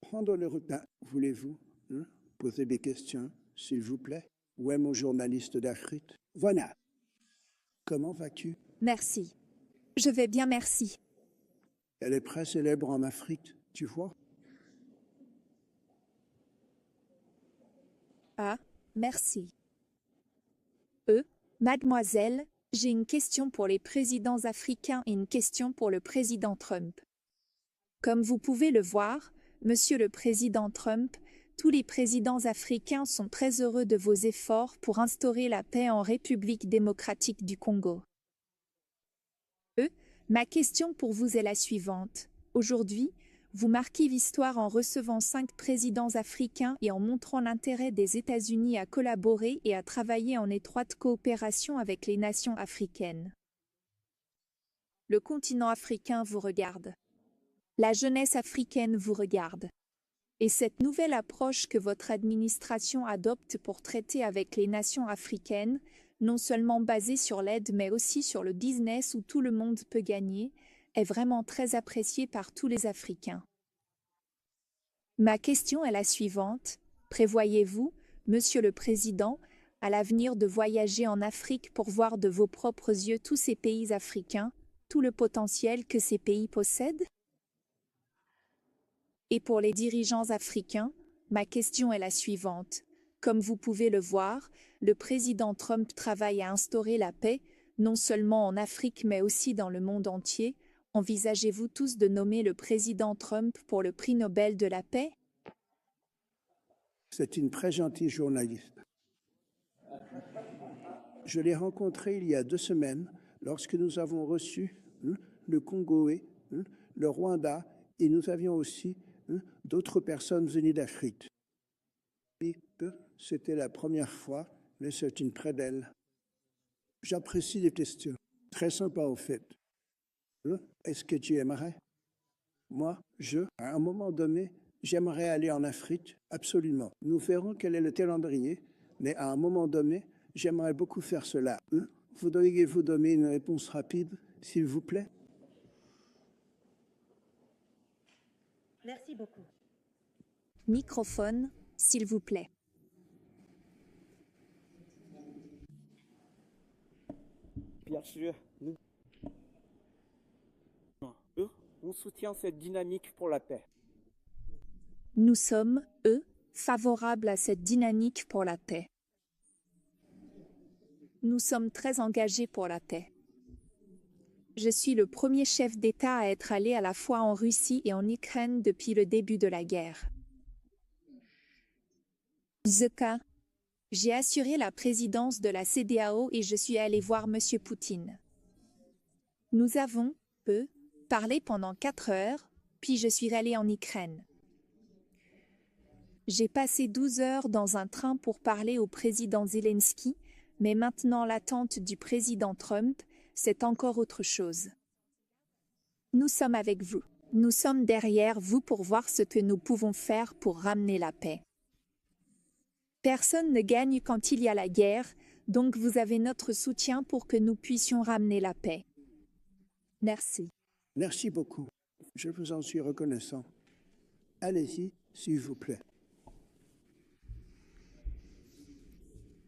Prendre le retard, voulez-vous poser des questions, s'il vous plaît? Où est mon journaliste d'Afrique? Voilà. Comment vas-tu? Merci. Je vais bien, merci. Elle est très célèbre en Afrique, tu vois? Ah, merci. Mademoiselle, j'ai une question pour les présidents africains et une question pour le président Trump. Comme vous pouvez le voir, Monsieur le Président Trump, tous les présidents africains sont très heureux de vos efforts pour instaurer la paix en République démocratique du Congo. Ma question pour vous est la suivante. Aujourd'hui, vous marquez l'histoire en recevant 5 présidents africains et en montrant l'intérêt des États-Unis à collaborer et à travailler en étroite coopération avec les nations africaines. Le continent africain vous regarde. La jeunesse africaine vous regarde. Et cette nouvelle approche que votre administration adopte pour traiter avec les nations africaines, non seulement basée sur l'aide mais aussi sur le business où tout le monde peut gagner, est vraiment très appréciée par tous les Africains. Ma question est la suivante. Prévoyez-vous, Monsieur le Président, à l'avenir de voyager en Afrique pour voir de vos propres yeux tous ces pays africains, tout le potentiel que ces pays possèdent? Et pour les dirigeants africains, ma question est la suivante. Comme vous pouvez le voir, le président Trump travaille à instaurer la paix, non seulement en Afrique mais aussi dans le monde entier. Envisagez-vous tous de nommer le président Trump pour le prix Nobel de la paix? C'est une très gentille journaliste. Je l'ai rencontrée il y a 2 semaines lorsque nous avons reçu le Congoé, le Rwanda, et nous avions aussi d'autres personnes venues d'Afrique. C'était la première fois, mais c'est une très belle. J'apprécie les questions. Très sympa au fait. Est-ce que tu aimerais? Moi, à un moment donné, j'aimerais aller en Afrique, absolument. Nous verrons quel est le calendrier, mais à un moment donné, j'aimerais beaucoup faire cela. Voudriez-vous donner une réponse rapide, s'il vous plaît? Merci beaucoup. Microphone, s'il vous plaît. Bien sûr, on soutient cette dynamique pour la paix. Nous sommes, favorables à cette dynamique pour la paix. Nous sommes très engagés pour la paix. Je suis le premier chef d'État à être allé à la fois en Russie et en Ukraine depuis le début de la guerre. J'ai assuré la présidence de la CEDEAO et je suis allé voir M. Poutine. Nous avons, parlé pendant 4 heures, puis je suis allé en Ukraine. J'ai passé 12 heures dans un train pour parler au président Zelensky, mais maintenant l'attente du président Trump, c'est encore autre chose. Nous sommes avec vous. Nous sommes derrière vous pour voir ce que nous pouvons faire pour ramener la paix. Personne ne gagne quand il y a la guerre, donc vous avez notre soutien pour que nous puissions ramener la paix. Merci. Merci beaucoup. Je vous en suis reconnaissant. Allez-y, s'il vous plaît.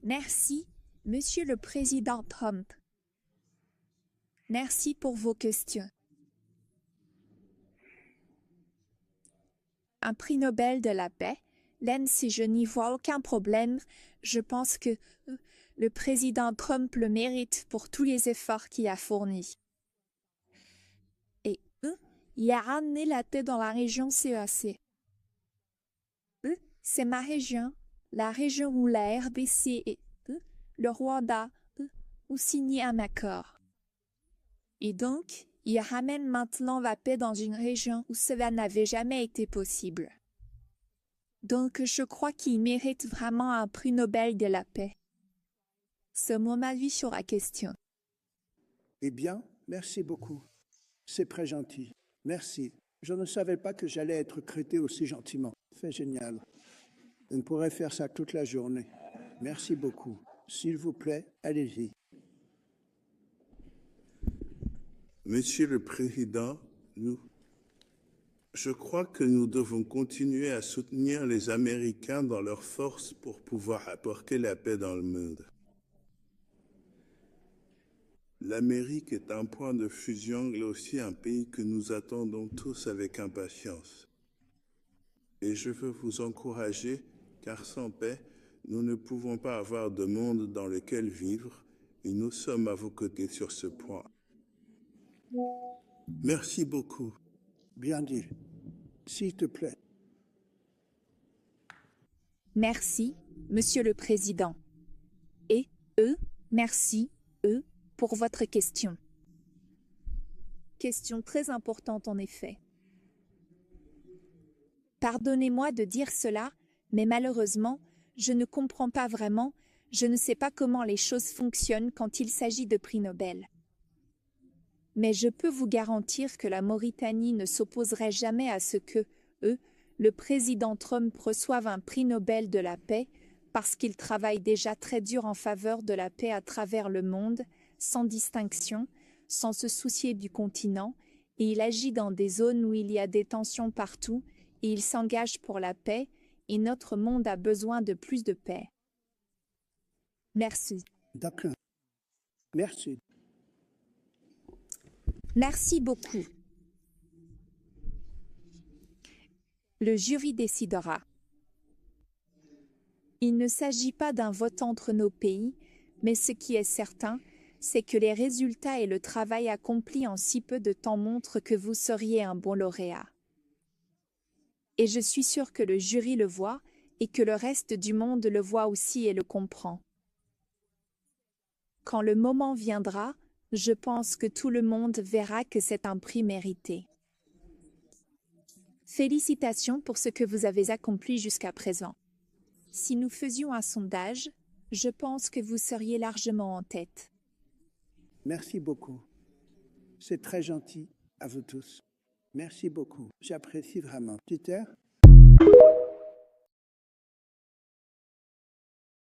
Merci, Monsieur le Président Trump. Merci pour vos questions. Un prix Nobel de la paix, si je n'y vois aucun problème, je pense que le président Trump le mérite pour tous les efforts qu'il a fournis. Et il a ramené la paix dans la région CEAC. C'est ma région, la région où la RDC et le Rwanda ont signé un accord. Et donc, il ramène maintenant la paix dans une région où cela n'avait jamais été possible. Donc, je crois qu'il mérite vraiment un prix Nobel de la paix. C'est mon avis sur la question. Eh bien, merci beaucoup. C'est très gentil. Merci. Je ne savais pas que j'allais être traité aussi gentiment. C'est génial. On pourrait faire ça toute la journée. Merci beaucoup. S'il vous plaît, allez-y. Monsieur le Président, Je crois que nous devons continuer à soutenir les Américains dans leur force pour pouvoir apporter la paix dans le monde. L'Amérique est un point de fusion et aussi un pays que nous attendons tous avec impatience. Et je veux vous encourager, car sans paix, nous ne pouvons pas avoir de monde dans lequel vivre, et nous sommes à vos côtés sur ce point. Merci beaucoup. Bien dit. S'il te plaît. Merci, Monsieur le Président. Et, merci, pour votre question. Question très importante en effet. Pardonnez-moi de dire cela, mais malheureusement, je ne comprends pas vraiment, je ne sais pas comment les choses fonctionnent quand il s'agit de prix Nobel. Mais je peux vous garantir que la Mauritanie ne s'opposerait jamais à ce que, le président Trump reçoive un prix Nobel de la paix, parce qu'il travaille déjà très dur en faveur de la paix à travers le monde, sans distinction, sans se soucier du continent, et il agit dans des zones où il y a des tensions partout, et il s'engage pour la paix, et notre monde a besoin de plus de paix. Merci. D'accord. Merci. Merci beaucoup. Le jury décidera. Il ne s'agit pas d'un vote entre nos pays, mais ce qui est certain, c'est que les résultats et le travail accompli en si peu de temps montrent que vous seriez un bon lauréat. Et je suis sûre que le jury le voit et que le reste du monde le voit aussi et le comprend. Quand le moment viendra, je pense que tout le monde verra que c'est un prix mérité. Félicitations pour ce que vous avez accompli jusqu'à présent. Si nous faisions un sondage, je pense que vous seriez largement en tête. Merci beaucoup. C'est très gentil à vous tous. Merci beaucoup. J'apprécie vraiment. Peter?